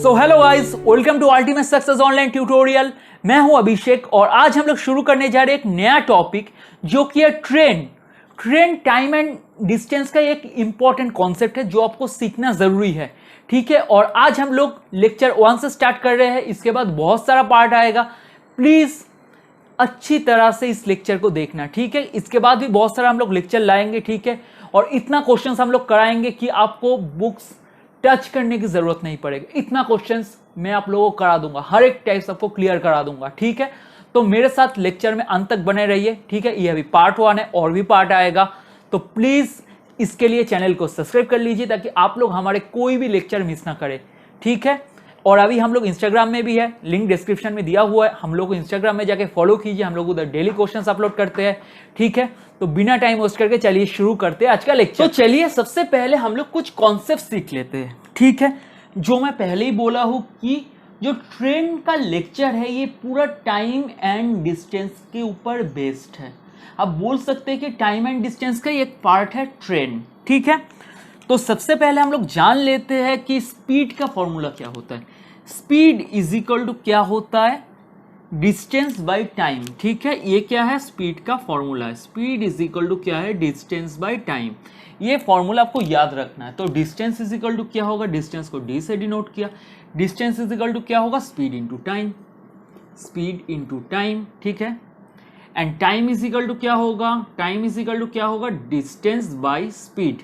So hello guys, welcome to ultimate success online tutorial. मैं हूं अभिषेक और आज हम लोग शुरू करने जा रहे हैं एक नया टॉपिक जो कि है ट्रेन टाइम एंड डिस्टेंस का एक इंपॉर्टेंट कॉन्सेप्ट है जो आपको सीखना जरूरी है। ठीक है, और आज हम लोग लेक्चर 1 से स्टार्ट कर रहे हैं। इसके बाद बहुत सारा पार्ट आएगा, प्लीज अच्छी तरह से इस लेक्चर को देखना। ठीक है, इसके बाद भी बहुत सारा हम लोग लेक्चर लाएंगे। ठीक है, और इतना क्वेश्चंस हम लोग कराएंगे कि आपको बुक्स टच करने की जरूरत नहीं पड़ेगी। इतना क्वेश्चंस मैं आप लोगों को करा दूंगा, हर एक टाइप सबको क्लियर करा दूंगा। ठीक है, तो मेरे साथ लेक्चर में अंत तक बने रहिए। ठीक है, ये अभी पार्ट 1 है, और भी पार्ट आएगा, तो प्लीज इसके लिए चैनल को सब्सक्राइब कर लीजिए ताकि आप लोग हमारे कोई भी लेक्चर मिस ना करें। ठीक है, और अभी हम लोग इंस्टाग्राम में भी है, लिंक डिस्क्रिप्शन में दिया हुआ है। हम लोग को इंस्टाग्राम में जाके फॉलो कीजिए, हम लोग उधर डेली क्वेश्चंस अपलोड करते हैं। ठीक है, तो बिना टाइम वेस्ट करके चलिए शुरू करते हैं आज का लेक्चर। तो चलिए सबसे पहले हम लोग कुछ कॉन्सेप्ट सीख लेते हैं। ठीक है, जो मैं पहले ही बोला हूं कि जो ट्रेन का लेक्चर है ये पूरा टाइम एंड डिस्टेंस के ऊपर बेस्ड है। आप बोल सकते हैं कि टाइम एंड डिस्टेंस का एक पार्ट है ट्रेन। ठीक है, तो सबसे पहले हम लोग जान लेते हैं कि स्पीड का फॉर्मूला क्या होता है। स्पीड इज इक्वल टू क्या होता है, डिस्टेंस बाय टाइम। ठीक है, ये क्या है, स्पीड का फॉर्मूला है। स्पीड इज इक्वल टू क्या है, डिस्टेंस बाय टाइम। ये फॉर्मूला आपको याद रखना है। तो डिस्टेंस इज इक्वल टू क्या होगा, डिस्टेंस को डी से डिनोट किया। डिस्टेंस इज इक्वल टू क्या होगा, speed into time, speed into time. ठीक है, and time is equal to क्या होगा, टाइम इज इक्वल टू क्या होगा, डिस्टेंस बाय स्पीड।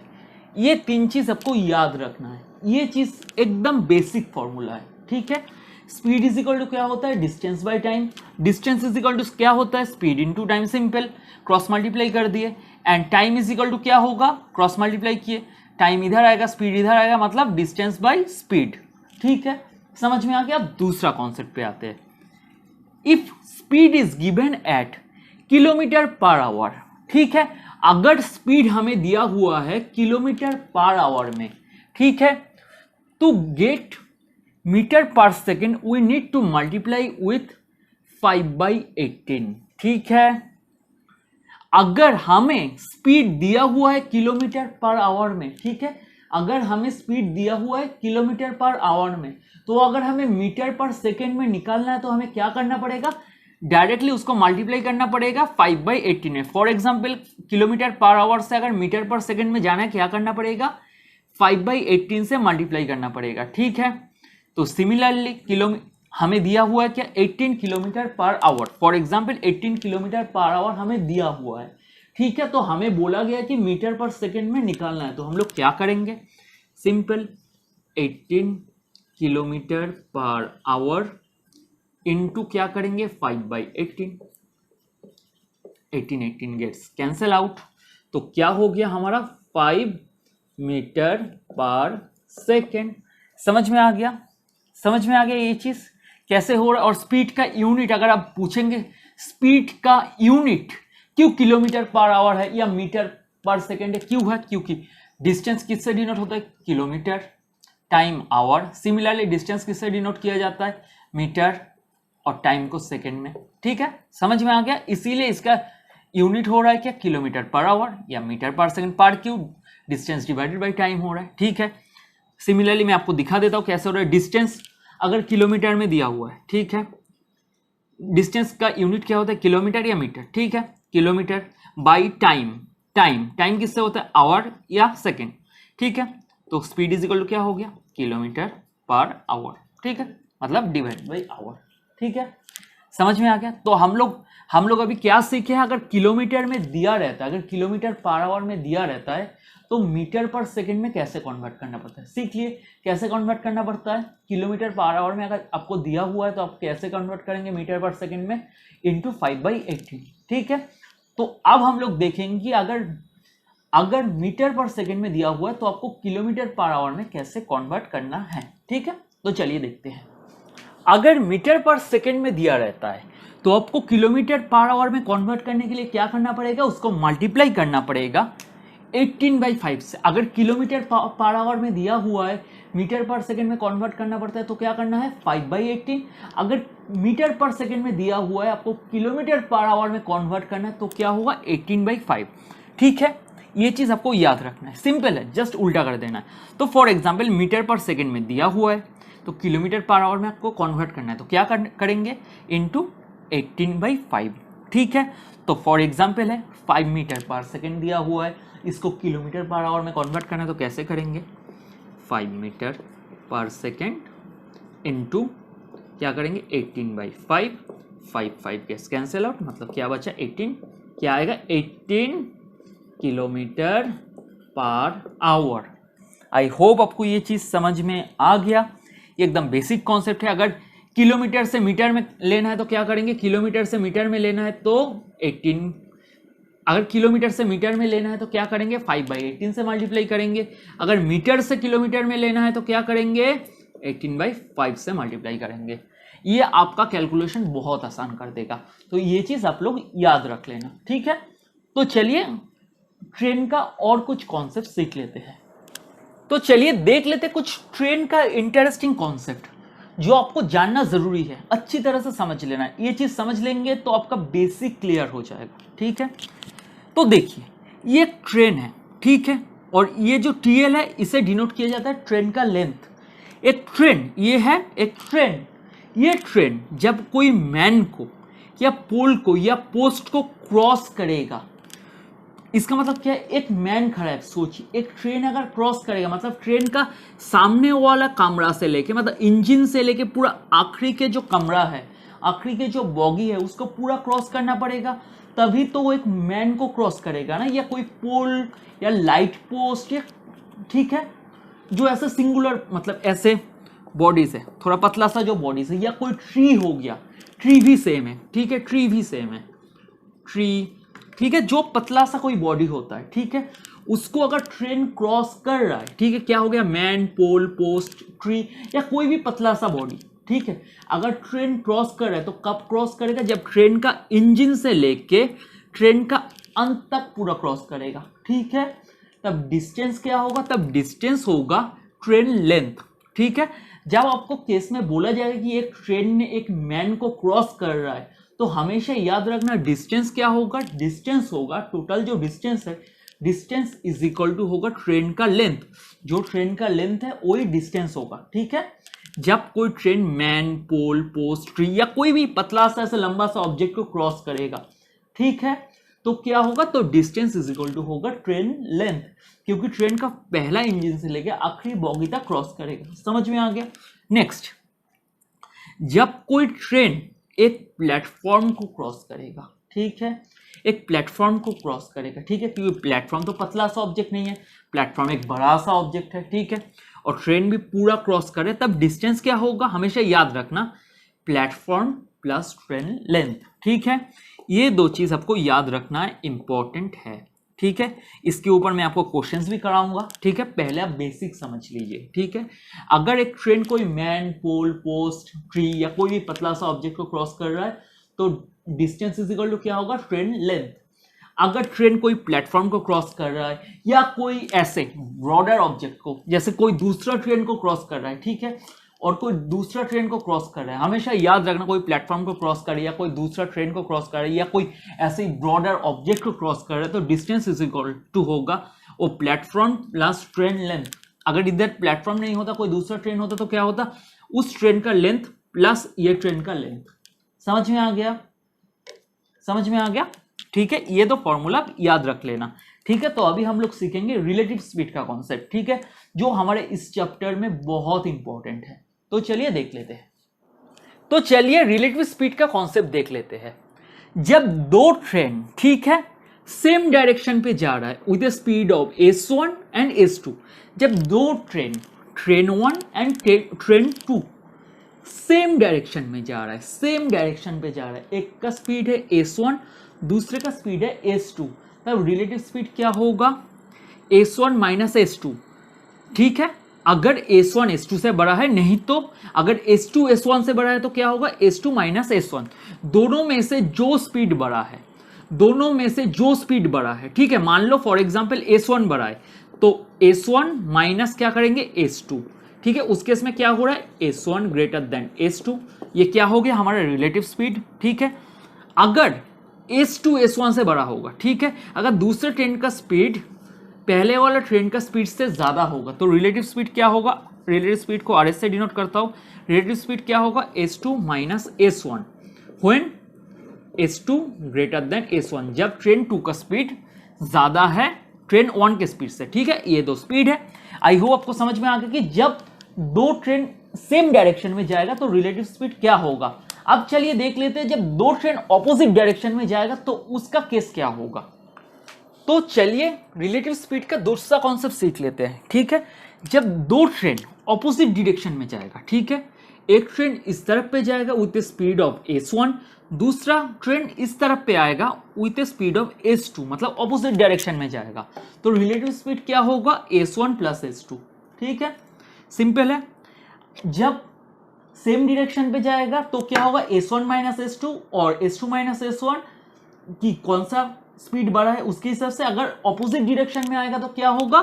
ये तीन चीज आपको याद रखना है, ये चीज एकदम बेसिक फॉर्मूला है। ठीक है, स्पीड इज इक्वल टू क्या होता है, distance by time. Distance is equal to क्या होता है, speed into time. Simple, cross multiply कर दिए। And time is equal to क्या होगा, क्रॉस मल्टीप्लाई किए, टाइम इधर आएगा, स्पीड इधर आएगा, मतलब डिस्टेंस बाय स्पीड। ठीक है, समझ में आ गया। अब दूसरा कॉन्सेप्ट पे आते हैं। If speed is given at kilometre per our. ठीक है, अगर स्पीड हमें दिया हुआ है किलोमीटर पर आवर में, ठीक है, तो get metre per second we need to multiply with 5/18। ठीक है, अगर हमें स्पीड दिया हुआ है किलोमीटर पर आवर में, ठीक है, अगर हमें स्पीड दिया हुआ है किलोमीटर पर आवर में, तो अगर हमें मीटर पर सेकेंड में निकालना है तो हमें क्या करना पड़ेगा, डायरेक्टली उसको मल्टीप्लाई करना पड़ेगा 5/18 में। For example, kilometre per our से अगर मीटर पर सेकेंड में जाना है, क्या करना पड़ेगा, 5/18 से मल्टीप्लाई करना पड़ेगा। ठीक है, तो सिमिलरली हमें दिया हुआ है क्या, 18 kilometre per our. For example 18 kilometre per our हमें दिया हुआ है। ठीक है, तो हमें बोला गया कि मीटर पर सेकेंड में निकालना है, तो हम लोग क्या करेंगे, simple 18 kilometre per hour into क्या करेंगे, 5/18। 18 गेट्स कैंसल आउट, तो क्या हो गया हमारा, 5 मीटर पर सेकेंड। समझ में आ गया, समझ में आ गया ये चीज कैसे हो रहा है। और स्पीड का यूनिट अगर आप पूछेंगे, स्पीड का यूनिट क्यों किलोमीटर पर आवर है या मीटर पर सेकेंड है, क्यों है, क्योंकि डिस्टेंस किससे डिनोट होता है, kilometre, time hour. Similarly distance किससे डिनोट किया जाता है, मीटर, और टाइम को सेकेंड में। ठीक है, समझ में आ गया। इसीलिए इसका यूनिट हो रहा है क्या, किलोमीटर पर आवर या मीटर पर सेकेंड, पर क्यों, डिस्टेंस डिवाइडेड बाय टाइम हो रहा है। ठीक है, सिमिलरली मैं आपको दिखा देता हूं कैसे हो रहा है। डिस्टेंस अगर किलोमीटर में दिया हुआ है, ठीक है, डिस्टेंस का यूनिट क्या होता है, किलोमीटर या मीटर। ठीक है, किलोमीटर बाय टाइम, टाइम किससे होता है, आवर या सेकेंड। ठीक है, तो स्पीड इज इक्वल टू क्या हो गया, किलोमीटर पर आवर। ठीक है, मतलब डिवाइड बाय आवर। ठीक है, समझ में आ गया। तो हम लोग अभी क्या सीखे हैं, अगर किलोमीटर में दिया रहता है, अगर किलोमीटर पर आवर में दिया रहता है तो मीटर पर सेकंड में कैसे कन्वर्ट करना पड़ता है, सीख लिए कैसे कन्वर्ट करना पड़ता है। किलोमीटर पर आवर में अगर आपको दिया हुआ है तो आप कैसे कन्वर्ट करेंगे मीटर पर सेकंड में, इंटू 5/18। ठीक है, तो अब हम लोग देखेंगे कि अगर मीटर पर सेकंड में दिया हुआ है तो आपको किलोमीटर पर आवर में कैसे कन्वर्ट करना है। ठीक है, तो चलिए देखते हैं। अगर मीटर पर सेकंड में दिया रहता है तो आपको किलोमीटर पर आवर में कन्वर्ट करने के लिए क्या करना पड़ेगा, उसको मल्टीप्लाई करना पड़ेगा 18/5 से। अगर किलोमीटर पर आवर में दिया हुआ है, मीटर पर सेकंड में कन्वर्ट करना पड़ता है, तो क्या करना है, 5/18। अगर मीटर पर सेकंड में दिया हुआ है, आपको किलोमीटर पर आवर में कन्वर्ट करना है, तो क्या होगा, 18/5। ठीक है, ये चीज आपको याद रखना है, सिंपल है, जस्ट उल्टा कर देना है। तो फॉर एग्जाम्पल मीटर पर सेकंड में दिया हुआ है, तो किलोमीटर पर आवर में आपको कन्वर्ट करना है, तो क्या करेंगे, इंटू 18/5, ठीक है। तो फॉर एग्जाम्पल है 5 मीटर पर सेकेंड दिया हुआ है, इसको किलोमीटर पर आवर में कन्वर्ट करना है, तो कैसे करेंगे, 5 मीटर पर सेकेंड इंटू क्या करेंगे 18/5, 5 कैंसिल आउट, मतलब क्या बचा 18, क्या आएगा 18 kilometre per our. I hope आपको ये चीज़ समझ में आ गया। ये एकदम बेसिक कॉन्सेप्ट है। अगर किलोमीटर से मीटर में लेना है तो क्या करेंगे, किलोमीटर से मीटर में लेना है तो 18, अगर किलोमीटर से मीटर में लेना है तो क्या करेंगे 5/18 से मल्टीप्लाई करेंगे, अगर मीटर से किलोमीटर में लेना है तो क्या करेंगे 18/5 से मल्टीप्लाई करेंगे। ये आपका कैलकुलेशन बहुत आसान कर देगा, तो ये चीज़ आप लोग याद रख लेना, ठीक है। तो चलिए ट्रेन का और कुछ कॉन्सेप्ट सीख लेते हैं। तो चलिए देख लेते कुछ ट्रेन का इंटरेस्टिंग कॉन्सेप्ट जो आपको जानना जरूरी है, अच्छी तरह से समझ लेना है। ये चीज समझ लेंगे तो आपका बेसिक क्लियर हो जाएगा, ठीक है। तो देखिए ये एक ट्रेन है, ठीक है, और ये जो टीएल है इसे डिनोट किया जाता है ट्रेन का लेंथ। एक ट्रेन ये है, एक ट्रेन, ये ट्रेन जब कोई मैन को या पोल को या पोस्ट को क्रॉस करेगा, इसका मतलब क्या है, एक मैन खड़ा है, सोचिए एक ट्रेन अगर क्रॉस करेगा मतलब ट्रेन का सामने वाला कमरा से लेके, मतलब इंजन से लेके पूरा आखिरी के जो कमरा है, आखिरी के जो बॉगी है उसको पूरा क्रॉस करना पड़ेगा, तभी तो वो एक मैन को क्रॉस करेगा ना, या कोई पोल या लाइट पोस्ट, या ठीक है जो ऐसे सिंगुलर मतलब ऐसे बॉडीज है, थोड़ा पतला सा जो बॉडीज है, या कोई ट्री हो गया, ट्री भी सेम है, ठीक है, ट्री भी सेम है, ट्री, ठीक है, जो पतला सा कोई बॉडी होता है, ठीक है, उसको अगर ट्रेन क्रॉस कर रहा है, ठीक है, क्या हो गया मैन, पोल, पोस्ट, ट्री या कोई भी पतला सा बॉडी, ठीक है, अगर ट्रेन क्रॉस कर रहा है तो कब क्रॉस करेगा, जब ट्रेन का इंजन से लेके ट्रेन का अंत तक पूरा क्रॉस करेगा, ठीक है, तब डिस्टेंस क्या होगा, तब डिस्टेंस होगा ट्रेन लेंथ, ठीक है। जब आपको केस में बोला जाएगा कि एक ट्रेन ने एक मैन को क्रॉस कर रहा है तो हमेशा याद रखना डिस्टेंस क्या होगा, डिस्टेंस होगा टोटल जो डिस्टेंस है, डिस्टेंस इज इक्वल टू होगा ट्रेन का लेंथ, जो ट्रेन का लेंथ है वही डिस्टेंस होगा, ठीक है। जब कोई ट्रेन मैन, पोल, पोस्ट, ट्री या कोई भी पतला सा ऐसा लंबा सा ऑब्जेक्ट को क्रॉस करेगा, ठीक है, तो क्या होगा, तो डिस्टेंस इज इक्वल टू होगा ट्रेन लेंथ, क्योंकि ट्रेन का पहला इंजन से लेकर आखिरी बॉगी तक क्रॉस करेगा। समझ में आ गया। नेक्स्ट, जब कोई ट्रेन एक प्लेटफॉर्म को क्रॉस करेगा, ठीक है, एक प्लेटफॉर्म को क्रॉस करेगा, ठीक है, क्योंकि प्लेटफॉर्म तो पतला सा ऑब्जेक्ट नहीं है, प्लेटफॉर्म एक बड़ा सा ऑब्जेक्ट है, ठीक है, और ट्रेन भी पूरा क्रॉस करे, तब डिस्टेंस क्या होगा, हमेशा याद रखना प्लेटफॉर्म प्लस ट्रेन लेंथ, ठीक है। ये दो चीज आपको याद रखना है, इंपॉर्टेंट है, ठीक है। इसके ऊपर मैं आपको क्वेश्चंस भी कराऊंगा, ठीक है, पहले आप बेसिक समझ लीजिए, ठीक है। अगर एक ट्रेन कोई मैन, पोल, पोस्ट, ट्री या कोई भी पतला सा ऑब्जेक्ट को क्रॉस कर रहा है तो डिस्टेंस इज इक्वल टू क्या होगा, ट्रेन लेंथ। अगर ट्रेन कोई प्लेटफॉर्म को क्रॉस कर रहा है या कोई ऐसे ब्रॉडर ऑब्जेक्ट को, जैसे कोई दूसरा ट्रेन को क्रॉस कर रहा है, ठीक है, और कोई दूसरा ट्रेन को क्रॉस कर रहा है, हमेशा याद रखना कोई प्लेटफॉर्म को क्रॉस करे या कोई दूसरा ट्रेन को क्रॉस करे या कोई ऐसे ब्रॉडर ऑब्जेक्ट को क्रॉस कर रहा है तो डिस्टेंस इज इक्वल टू होगा वो प्लेटफॉर्म प्लस ट्रेन लेंथ। अगर इधर प्लेटफॉर्म नहीं होता, कोई दूसरा ट्रेन होता तो क्या होता, उस ट्रेन का लेंथ प्लस ये ट्रेन का लेंथ। समझ में आ गया, समझ में आ गया, ठीक है। ये दो फॉर्मूला याद रख लेना, ठीक है। तो अभी हम लोग सीखेंगे रिलेटिव स्पीड का कॉन्सेप्ट, ठीक है, जो हमारे इस चैप्टर में बहुत इंपॉर्टेंट है। तो चलिए देख लेते हैं। तो चलिए रिलेटिव स्पीड का कॉन्सेप्ट देख लेते हैं। जब दो ट्रेन, ठीक है, सेम डायरेक्शन पे जा रहा है with the speed of s1 and s2, जब दो train, train 1 and train 2 same direction में जा रहा है, सेम डायरेक्शन पे जा रहा है, एक का स्पीड है s1, दूसरे का स्पीड है s2, तब रिलेटिव स्पीड क्या होगा, s1 माइनस s2, ठीक है। अगर s1 s2 से बड़ा है, नहीं तो अगर s2 s1 से बड़ा है तो क्या होगा, s2 माइनस s1, दोनों में से जो स्पीड बड़ा है, दोनों में से जो स्पीड बड़ा है, ठीक है। मान लो फॉर एग्जांपल s1 बड़ा है तो s1 माइनस क्या करेंगे s2, ठीक है। उस केस में क्या हो रहा है, s1 ग्रेटर देन s2, ये क्या हो गया हमारा रिलेटिव स्पीड, ठीक है। अगर s2 s1 से बड़ा होगा, ठीक है, अगर दूसरे ट्रेन का स्पीड पहले वाला ट्रेन का स्पीड से ज्यादा होगा तो रिलेटिव स्पीड क्या होगा, रिलेटिव स्पीड को RS से डिनोट करता हूं, रिलेटिव स्पीड क्या होगा S2 minus S1 when S2 greater than S1, जब ट्रेन 2 का स्पीड ज्यादा है ट्रेन 1 के स्पीड से। ठीक है, ये दो स्पीड है। आई होप आपको समझ में आ गया कि जब दो ट्रेन सेम डायरेक्शन में जाएगा तो रिलेटिव स्पीड क्या होगा। अब चलिए देख लेते हैं जब दो ट्रेन ऑपोजिट डायरेक्शन में जाएगा तो उसका केस क्या होगा। तो चलिए रिलेटिव स्पीड का दूसरा कॉन्सेप्ट सीख लेते हैं। ठीक है, जब दो ट्रेन ऑपोजिट डायरेक्शन में जाएगा, ठीक है, एक ट्रेन इस तरफ पे जाएगा with the speed of S1, दूसरा ट्रेन इस तरफ पे आएगा with the speed of S2, मतलब ऑपोजिट डायरेक्शन में जाएगा तो रिलेटिव स्पीड क्या होगा S1 प्लस S2। ठीक है, सिंपल है। जब सेम डायरेक्शन पे जाएगा तो क्या होगा S1 माइनस S2 और S2 माइनस S1 की कौन सा स्पीड बढ़ा है उसके हिसाब से। अगर ऑपोजिट डायरेक्शन में आएगा तो क्या होगा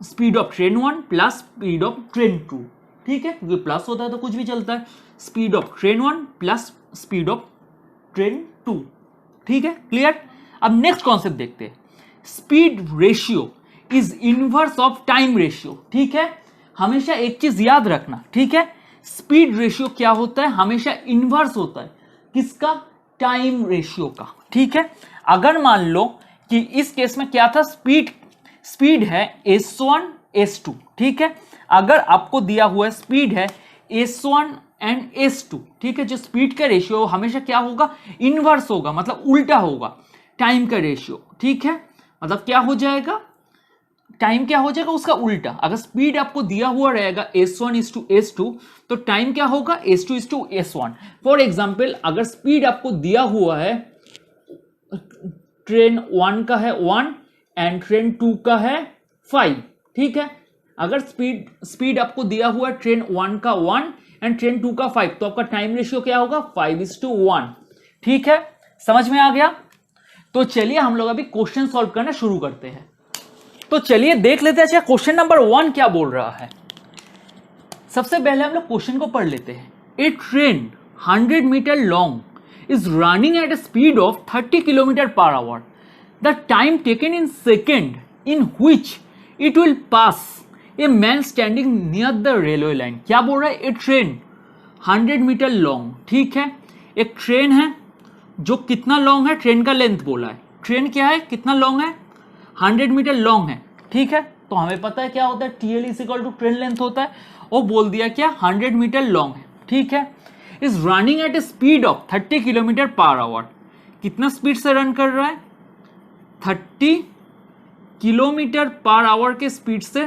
speed of train 1 plus speed of train 2। ठीक है, क्योंकि प्लस होता है तो कुछ भी चलता है, speed of train 1 plus speed of train 2। ठीक है, क्लियर। अब नेक्स्ट कॉन्सेप्ट देखते हैं, speed ratio is inverse of time ratio. ठीक है, हमेशा एक चीज याद रखना, ठीक है, स्पीड रेशियो क्या होता है, हमेशा इनवर्स होता है किसका, टाइम रेशियो का। ठीक है, अगर मान लो कि इस केस में क्या था, स्पीड है S1 S2। ठीक है, अगर आपको दिया हुआ स्पीड है S1 एंड S2, ठीक है, जो स्पीड का रेशियो हमेशा क्या होगा, इनवर्स होगा, मतलब उल्टा होगा टाइम का रेशियो। ठीक है, मतलब क्या हो जाएगा, टाइम क्या हो जाएगा उसका उल्टा। अगर स्पीड आपको दिया हुआ रहेगा S1 is to S2 तो टाइम क्या होगा S2 is to S1। For example अगर स्पीड आपको दिया हुआ है ट्रेन 1 का है 1 एंड ट्रेन 2 का है 5, ठीक है, अगर स्पीड आपको दिया हुआ है ट्रेन 1 का 1 एंड ट्रेन 2 का 5 तो आपका टाइम रेशियो क्या होगा 5:1। ठीक है, समझ में आ गया। तो चलिए हम लोग अभी क्वेश्चन सॉल्व करना शुरू करते हैं। तो चलिए देख लेते हैं अच्छा क्वेश्चन नंबर 1 क्या बोल रहा है। सबसे पहले हम लोग क्वेश्चन को पढ़ लेते हैं। A train 100 metre long is running at a speed of 30 kilometre per hour. The time taken in second in which it will pass a man standing near the railway line। क्या बोल रहा है, ए train 100 metre long, ठीक है, एक train है जो कितना लॉन्ग है, ट्रेन का लेंथ बोला है, ट्रेन क्या है कितना लॉन्ग है 100 मीटर लॉन्ग है। ठीक है, तो हमें पता है क्या होता है TL is equal to train length होता है, और बोल दिया क्या 100 मीटर लॉन्ग है। ठीक है, is running eight A speed of 30 kilometre per our. कितना स्पीड से रन कर रहा है 30 किलोमीटर पर आवर के स्पीड से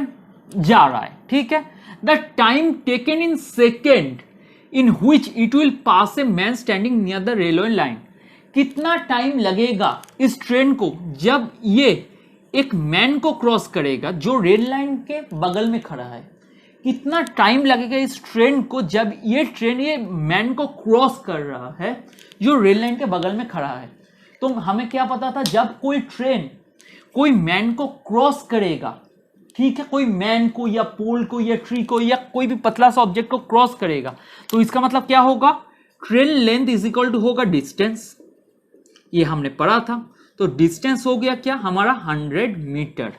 जा रहा है। ठीक है, the time taken in second in which it will pass a man standing near the railway line. कितना टाइम लगेगा इस ट्रेन को जब ये एक मैन को क्रॉस करेगा जो रेल लाइन के बगल में खड़ा है। कितना टाइम लगेगा इस ट्रेन को जब ये ट्रेन ये मैन को क्रॉस कर रहा है जो रेल लाइन के बगल में खड़ा है। तो हमें क्या पता था, जब कोई ट्रेन कोई मैन को क्रॉस करेगा, ठीक है, कोई मैन को या पोल को या ट्री को या कोई भी पतला सा ऑब्जेक्ट को क्रॉस करेगा तो इसका मतलब क्या होगा, train length is equal to होगा डिस्टेंस। ये हमने पढ़ा था, तो डिस्टेंस हो गया क्या हमारा 100 मीटर।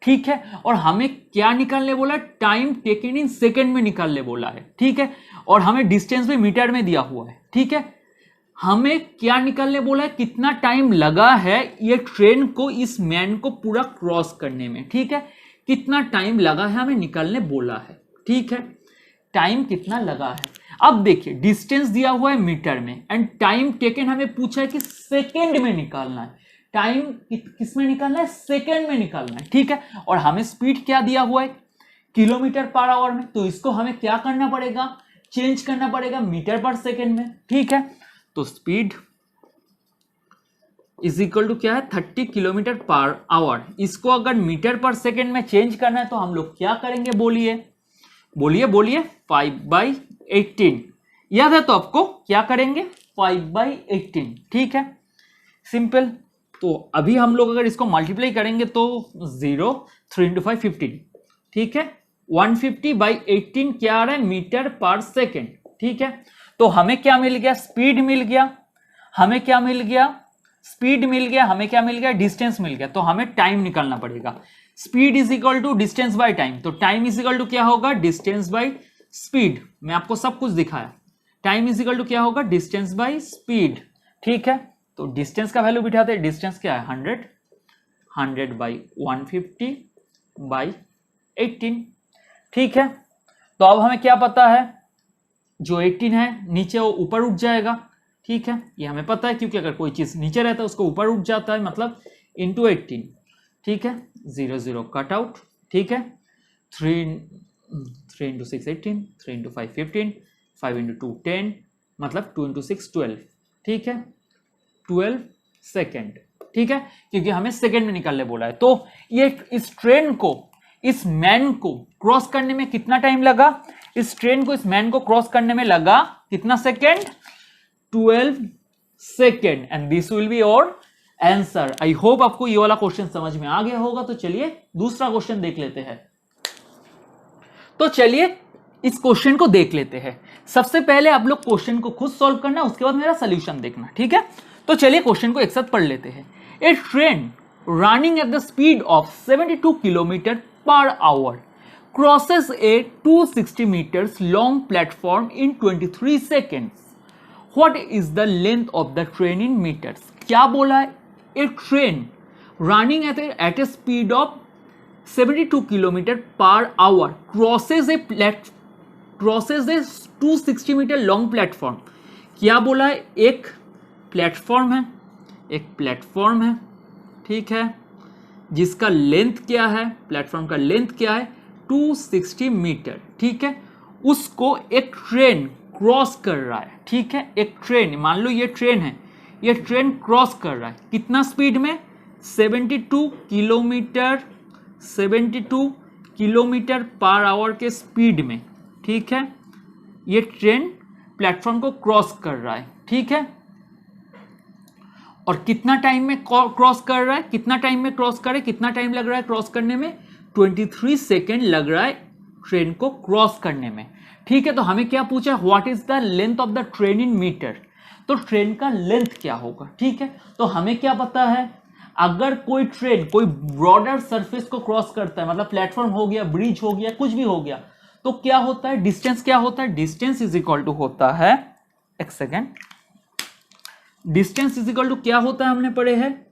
ठीक है, और हमें क्या निकालने बोला, टाइम टेकन इन सेकेंड में निकालने बोला है। ठीक है, और हमें डिस्टेंस भी मीटर में दिया हुआ है। ठीक है, हमें क्या निकालने बोला है, कितना टाइम लगा है ये ट्रेन को इस मैन को पूरा क्रॉस करने में। ठीक है, कितना टाइम लगा है हमें निकालने बोला है। ठीक है, टाइम कितना लगा है। अब देखिए डिस्टेंस दिया हुआ है मीटर में एंड टाइम टेकन हमें पूछा है कि सेकेंड में निकालना है। टाइम किस में निकालना है, सेकेंड में निकालना है। ठीक है, और हमें स्पीड क्या दिया हुआ है किलोमीटर पर आवर में, तो इसको हमें क्या करना पड़ेगा, चेंज करना पड़ेगा मीटर पर सेकेंड में। ठीक है, तो स्पीड इज इक्वल टू क्या है 30 किलोमीटर पर आवर। इसको अगर मीटर पर सेकेंड में चेंज करना है तो हम लोग क्या करेंगे, बोलिए बोलिए बोलिए 5/18। याद है तो आपको क्या करेंगे 5/18। ठीक है, सिंपल। तो अभी हम लोग अगर इसको मल्टीप्लाई करेंगे तो 0 3 × 5 15। ठीक है, 150/18 क्या आ रहा है मीटर पर सेकेंड। ठीक है, तो हमें क्या मिल गया, स्पीड मिल गया, हमें क्या मिल गया स्पीड मिल गया, हमें क्या मिल गया, डिस्टेंस मिल गया, तो हमें टाइम निकालना पड़ेगा। Speed is equal to distance by time, तो टाइम इज इक्वल टू क्या होगा, डिस्टेंस बाय स्पीड। मैं आपको सब कुछ दिखाया, टाइम इज इक्वल टू क्या होगा, डिस्टेंस बाय स्पीड। ठीक है, तो डिस्टेंस का वैल्यू बिठाते हैं, डिस्टेंस क्या है 100 बाई 150 बाई 18। ठीक है, तो अब हमें क्या पता है, जो 18 है नीचे वो ऊपर उठ जाएगा। ठीक है, ये हमें पता है, क्योंकि अगर कोई चीज नीचे रहता है उसको ऊपर उठ जाता है, मतलब इंटू 18। ठीक है, 0 0 कट आउट। ठीक है, 3 इंटू 6 18, 3 इंटू 5 15, 5 इंटू 2 10, मतलब 2 इंटू 6 12। ठीक है, 12 सेकेंड। ठीक है, क्योंकि हमें सेकेंड में निकालने बोला है। तो ये इस ट्रेन को, इस मैन को क्रॉस करने में कितना टाइम लगा, इस ट्रेन को, इस मैन को क्रॉस करने में लगा कितना second, 12 second. And this will be your answer. I hope आपको ये वाला क्वेश्चन समझ में आ गया होगा। तो चलिए दूसरा क्वेश्चन देख लेते हैं। तो चलिए इस क्वेश्चन को देख लेते हैं। सबसे पहले आप लोग क्वेश्चन को खुद सॉल्व करना, उसके बाद मेरा सोल्यूशन देखना। ठीक है, तो चलिए क्वेश्चन को एक साथ पढ़ लेते हैं। A train running at the speed of 72 kilometre per hour crosses a 260 meters long platform in 23 seconds. What is the length of the train in meters? क्या बोला है, a train running at a speed of 72 kilometer per hour crosses a 260 meter long platform. क्या बोला है, एक platform है, एक platform है। ठीक है, जिसका लेंथ क्या है, प्लेटफॉर्म का लेंथ क्या है, 260 मीटर। ठीक है, उसको एक ट्रेन क्रॉस कर रहा है। ठीक है, एक ट्रेन, मान लो ये ट्रेन है, ये ट्रेन क्रॉस कर रहा है कितना स्पीड में, 72 किलोमीटर पर आवर के स्पीड में। ठीक है, ये ट्रेन प्लेटफॉर्म को क्रॉस कर रहा है। ठीक है, और कितना टाइम में क्रॉस कर रहा है, कितना टाइम में क्रॉस करे, कितना टाइम लग रहा है क्रॉस करने में, 23 सेकेंड लग रहा है ट्रेन को क्रॉस करने में। ठीक है, तो हमें क्या पूछा, what is the length of the train in metre, तो ट्रेन का लेंथ क्या होगा। ठीक है, तो हमें क्या पता है, अगर कोई ट्रेन कोई ब्रॉडर सरफेस को क्रॉस करता है, मतलब प्लेटफॉर्म हो गया, ब्रिज हो गया, कुछ भी हो गया, तो क्या होता है, डिस्टेंस क्या होता है, डिस्टेंस इज इक्वल टू होता है, एक second, distance is equal to क्या होता है, हमने पढ़े हैं,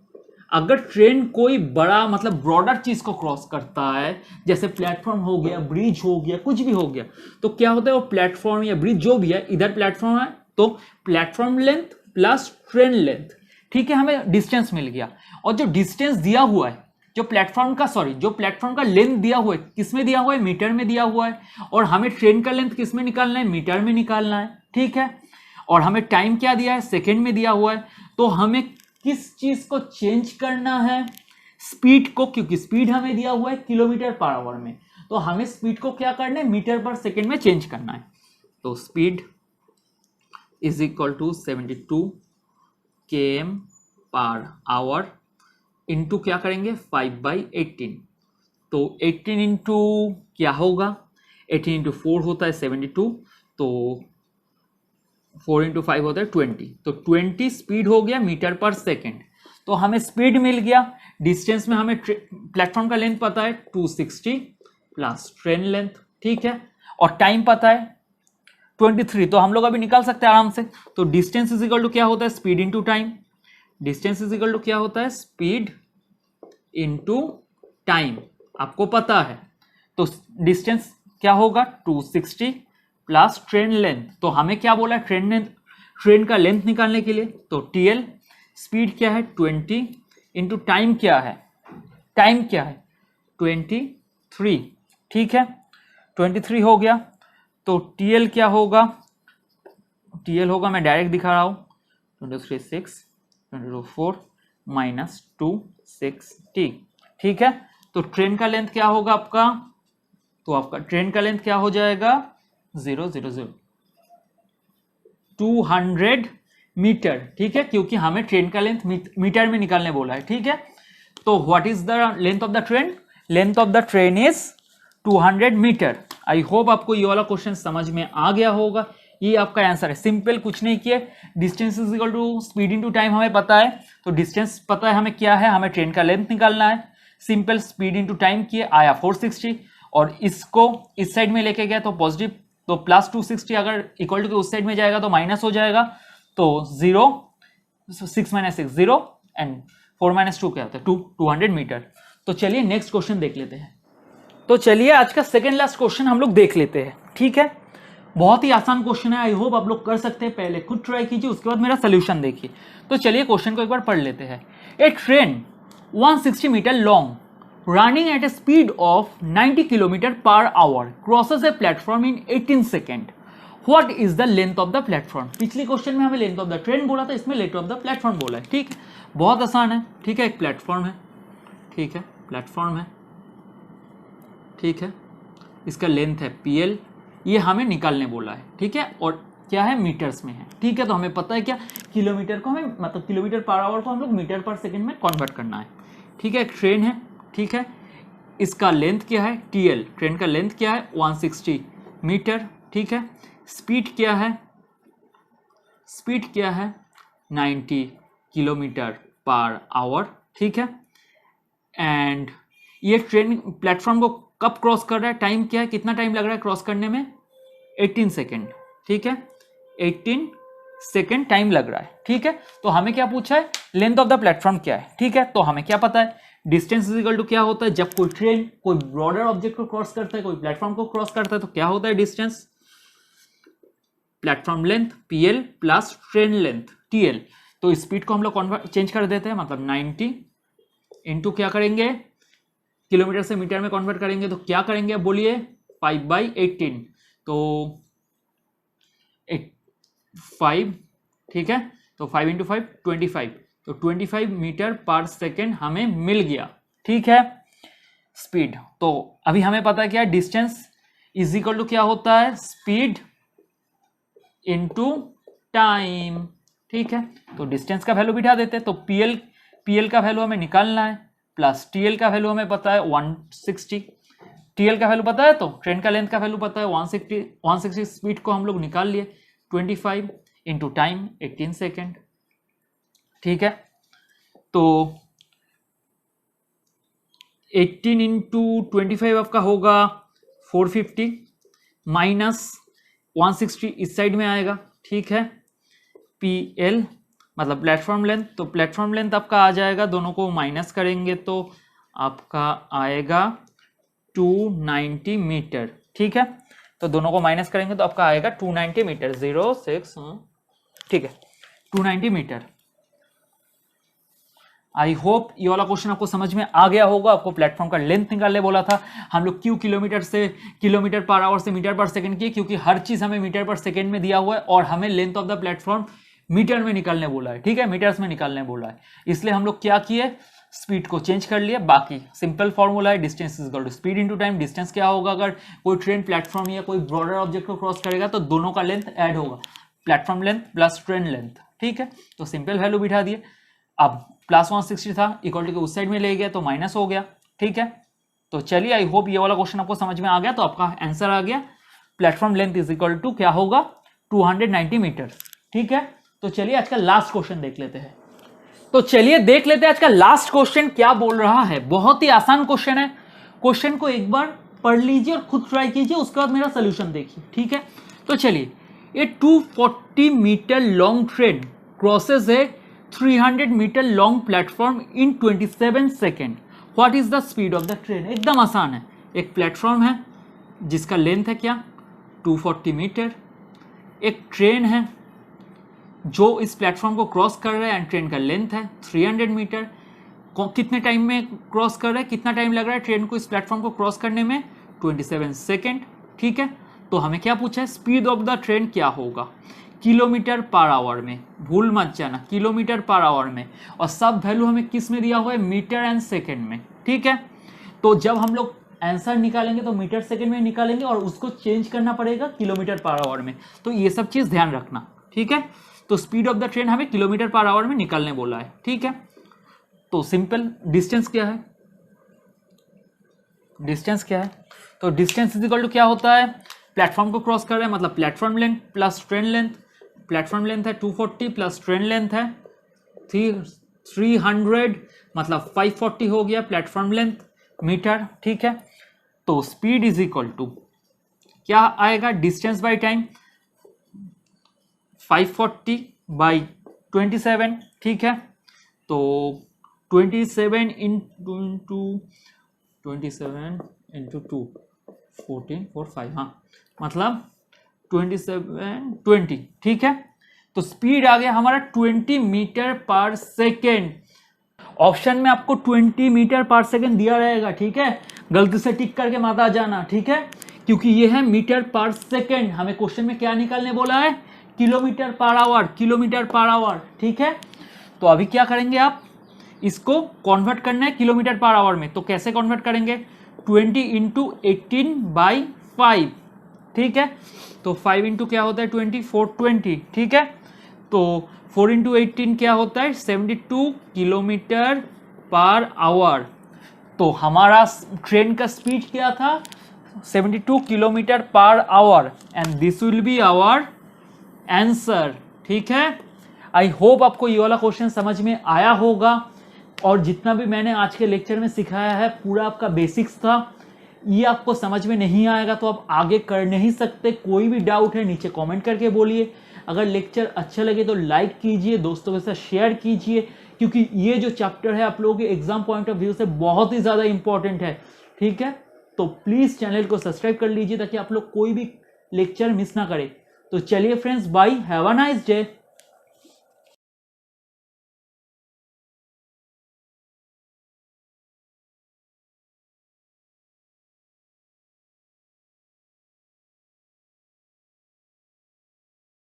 अगर ट्रेन कोई बड़ा मतलब ब्रॉडर चीज को क्रॉस करता है, जैसे प्लेटफॉर्म हो गया, ब्रिज हो गया, कुछ भी हो गया, तो क्या होता है, वो प्लेटफॉर्म या ब्रिज जो भी है, इधर प्लेटफॉर्म है तो platform length plus train length. ठीक है, हमें डिस्टेंस मिल गया, और जो डिस्टेंस दिया हुआ है, जो प्लेटफॉर्म का लेंथ दिया हुआ है, किस में दिया हुआ है, मीटर में दिया हुआ है, और हमें ट्रेन का लेंथ किस में निकालना है, मीटर में निकालना है। ठीक है, और हमें टाइम क्या दिया है, सेकेंड में दिया हुआ है, तो हमें किस चीज को चेंज करना है, स्पीड को, क्योंकि स्पीड हमें दिया हुआ है किलोमीटर पर आवर में, तो हमें स्पीड को क्या करना है, मीटर पर सेकेंड में चेंज करना है। तो speed is equal to 72 km per hour into क्या करेंगे, 5/18, तो 18 इंटू क्या होगा, 18 इंटू 4 होता है 72, तो 4 इंटू 5 होता है 20, तो 20 स्पीड हो गया मीटर पर सेकेंड। तो हमें स्पीड मिल गया, डिस्टेंस में हमें प्लेटफॉर्म का लेंथ पता है 260 प्लस ट्रेन लेंथ। ठीक है, और टाइम पता है 23, तो हम लोग अभी निकाल सकते हैं आराम से। तो डिस्टेंस इज इक्वल टू क्या होता है, speed into time, distance is equal to क्या होता है, स्पीड इंटू टाइम, आपको पता है। तो डिस्टेंस क्या होगा, 260 प्लस ट्रेन लेंथ, तो हमें क्या बोला है, ट्रेन का लेंथ निकालने के लिए, तो TL स्पीड क्या है 20 इंटू टाइम क्या है, 23। ठीक है, 23 हो गया, तो TL क्या होगा, TL होगा, मैं डायरेक्ट दिखा रहा हूं, 23 6 22 4 माइनस 260। ठीक है, तो ट्रेन का लेंथ क्या होगा आपका, तो आपका ट्रेन का लेंथ क्या हो जाएगा, 0 0 0 200 मीटर। ठीक है, क्योंकि हमें ट्रेन का लेंथ मीटर में निकालने बोला है। ठीक है, तो what is the length of the train, length of the train is 200 metre. I hope आपको ये वाला क्वेश्चन समझ में आ गया होगा। ये आपका आंसर है। सिंपल, कुछ नहीं किए, distance is equal to speed into time हमें पता है, तो डिस्टेंस पता है हमें क्या है, हमें ट्रेन का लेंथ निकालना है। सिंपल, स्पीड इनटू टाइम किए, आया 460 और इसको इस साइड में लेके गया तो पॉजिटिव, तो प्लस 260 अगर इक्वल टू के उस साइड में जाएगा तो माइनस हो जाएगा, तो 0 6 - 6 0 एंड 4 - 2 क्या होता है 2 200 मीटर। तो चलिए नेक्स्ट क्वेश्चन देख लेते हैं। तो चलिए आज का सेकेंड लास्ट क्वेश्चन हम लोग देख लेते हैं, ठीक है। बहुत ही आसान क्वेश्चन है, आई होप आप लोग कर सकते हैं। पहले खुद ट्राई कीजिए, उसके बाद मेरा सोल्यूशन देखिए। तो चलिए क्वेश्चन को एक बार पढ़ लेते हैं। A train 160 metre long running at a speed of 90 km/h crosses a platform in 18 seconds. What is the length of the platform? पिछले क्वेश्चन में हमें लेंथ ऑफ द ट्रेन बोला था, इसमें लेंथ ऑफ द प्लेटफॉर्म बोला है, ठीक है। बहुत आसान है, ठीक है। एक प्लेटफॉर्म है, ठीक है, प्लेटफॉर्म है, ठीक है। इसका लेंथ है PL, ये हमें निकालने बोला है, ठीक है। और क्या है, मीटर्स में है, ठीक है। तो हमें पता है क्या, किलोमीटर को हमें मतलब km/h को हम लोग मीटर पर सेकेंड में कन्वर्ट करना है, ठीक है। एक ट्रेन है, ठीक है। इसका लेंथ क्या है TL, ट्रेन का लेंथ क्या है 160 मीटर, ठीक है। स्पीड क्या है, स्पीड क्या है 90 km/h, ठीक है। एंड ये ट्रेन प्लेटफॉर्म को कब क्रॉस कर रहा है, टाइम क्या है, कितना टाइम लग रहा है क्रॉस करने में 18 सेकेंड, ठीक है। 18 सेकेंड टाइम लग रहा है, ठीक है। तो हमें क्या पूछा है, लेंथ ऑफ द प्लेटफॉर्म क्या है, ठीक है। तो हमें क्या पता है, डिस्टेंस इज इक्वल टू क्या होता है, जब कोई ट्रेन कोई ब्रॉडर ऑब्जेक्ट को क्रॉस करता है, कोई प्लेटफॉर्म को क्रॉस करता है, तो क्या होता है distance, platform length PL plus train length TL। तो स्पीड को हम लोग चेंज कर देते हैं, मतलब 90 इंटू क्या करेंगे, किलोमीटर से मीटर में कन्वर्ट करेंगे, तो क्या करेंगे बोलिए 5/18, तो 5, ठीक है। तो 5 × 5 25, तो 25 मीटर पर सेकेंड हमें मिल गया, ठीक है। स्पीड, तो अभी हमें पता है क्या, डिस्टेंस इज इक्वल टू क्या होता है, स्पीड इनटू टाइम, ठीक है। तो डिस्टेंस का वैल्यू बिठा देते हैं, तो PL का वैल्यू हमें निकालना है, प्लस TL का वैल्यू हमें पता है 160, TL का वैल्यू पता है, तो ट्रेन का लेंथ का वैल्यू पता है 160 स्पीड को हम लोग निकाल लिए, 25 इंटू टाइम 18 सेकेंड, ठीक है। तो 18 इंटू 25 आपका होगा 450 माइनस 160 इस साइड में आएगा, ठीक है। PL मतलब प्लेटफॉर्म लेंथ, तो प्लेटफॉर्म लेंथ आपका आ जाएगा, दोनों को माइनस करेंगे तो आपका आएगा 290 मीटर, ठीक है। तो दोनों को माइनस करेंगे तो आपका आएगा 290 मीटर, 06, ठीक है, 290 मीटर। आई होप ये वाला क्वेश्चन आपको समझ में आ गया होगा। आपको प्लेटफॉर्म का लेंथ निकालने बोला था, हम लोग क्यों किलोमीटर पर आवर से मीटर पर सेकंड किए, क्योंकि हर चीज हमें मीटर पर सेकंड में दिया हुआ है और हमें length of the platform metre में निकालने बोला है, ठीक है, मीटर्स में निकालने बोला है। इसलिए हम लोग क्या किए, स्पीड को चेंज कर लिया। बाकी सिंपल फॉर्मूला है, distance is equal to speed into time. Distance क्या होगा, अगर कोई ट्रेन प्लेटफॉर्म या कोई ब्रॉडर ऑब्जेक्ट को क्रॉस करेगा तो दोनों का लेंथ ऐड होगा, platform length plus train length, ठीक है। तो सिंपल वैल्यू बिठा दिए। अब प्लस 160 था, इक्वल टू के उस साइड में ले गया तो माइनस हो गया, ठीक है। तो चलिए आई होप ये वाला क्वेश्चन आपको समझ में आ गया। तो आपका आंसर आ गया, platform length is equal to क्या होगा 290 मीटर, ठीक है। तो चलिए आज का लास्ट क्वेश्चन देख लेते हैं। तो चलिए देख लेते हैं आज का लास्ट क्वेश्चन क्या बोल रहा है। बहुत ही आसान क्वेश्चन है, क्वेश्चन को एक बार पढ़ लीजिए और खुद ट्राई कीजिए, उसके बाद मेरा सोल्यूशन देखिए, ठीक है। तो चलिए, a 240 metre long train crosses a 300 metre long platform in 27 second, what is the speed of the train. एकदम आसान है, एक प्लेटफॉर्म है जिसका लेंथ है क्या 240 मीटर, एक ट्रेन है जो इस प्लेटफॉर्म को क्रॉस कर रहा है एंड ट्रेन का लेंथ है 300 मीटर। कितने टाइम में क्रॉस कर रहा है, कितना टाइम लग रहा है ट्रेन को इस प्लेटफॉर्म को क्रॉस करने में 27 सेकेंड, ठीक है। तो हमें क्या पूछा है, स्पीड ऑफ द ट्रेन क्या होगा किलोमीटर पर आवर में, भूल मत जाना किलोमीटर पर आवर में, और सब वैल्यू हमें किस में दिया हुआ है, मीटर एंड सेकेंड में, ठीक है। तो जब हम लोग आंसर निकालेंगे तो मीटर सेकेंड में निकालेंगे और उसको चेंज करना पड़ेगा किलोमीटर पर आवर में, तो ये सब चीज ध्यान रखना, ठीक है। तो स्पीड ऑफ द ट्रेन हमें किलोमीटर पर आवर में निकालने बोला है, ठीक है। तो सिंपल, डिस्टेंस क्या है, डिस्टेंस क्या है, तो डिस्टेंस इज इक्वल टू क्या होता है, प्लेटफॉर्म को क्रॉस कर रहा है, मतलब platform length plus train length. Platform length है 240 प्लस ट्रेन लेंथ है 300, मतलब 540 हो गया प्लेटफॉर्म लेंथ मीटर, ठीक है। तो स्पीड इज इक्वल टू क्या आएगा, डिस्टेंस बाय टाइम 540 बाई 27, ठीक है। तो 27 इंटू 2 14 4 5, हाँ मतलब 20, ठीक है। तो स्पीड आ गया हमारा 20 मीटर पर सेकेंड। ऑप्शन में आपको 20 मीटर पर सेकेंड दिया रहेगा, ठीक है, गलती से टिक करके मत आ जाना, ठीक है, क्योंकि ये है मीटर पर सेकेंड। हमें क्वेश्चन में क्या निकालने बोला है, kilometre per our, kilometre per our, ठीक है। तो अभी क्या करेंगे आप, इसको कन्वर्ट करना है किलोमीटर पर आवर में। तो कैसे कन्वर्ट करेंगे, 20 इंटू 18/5, ठीक है। तो 5 इंटू क्या होता है 20, 420, ठीक है। तो 4 इंटू 18 क्या होता है 72 किलोमीटर पर आवर। तो हमारा ट्रेन का स्पीड क्या था 72 kilometre per hour, and this will be our answer, ठीक है। आई होप आपको ये वाला क्वेश्चन समझ में आया होगा, और जितना भी मैंने आज के लेक्चर में सिखाया है पूरा आपका बेसिक्स था। ये आपको समझ में नहीं आएगा तो आप आगे कर नहीं सकते। कोई भी डाउट है नीचे कमेंट करके बोलिए। अगर लेक्चर अच्छा लगे तो लाइक कीजिए, दोस्तों के साथ शेयर कीजिए, क्योंकि ये जो चैप्टर है आप लोगों के एग्जाम पॉइंट ऑफ व्यू से बहुत ही ज़्यादा इंपॉर्टेंट है, ठीक है। तो प्लीज़ चैनल को सब्सक्राइब कर लीजिए ताकि आप लोग कोई भी लेक्चर मिस ना करें। तो चलिए friends, bye, have a nice day.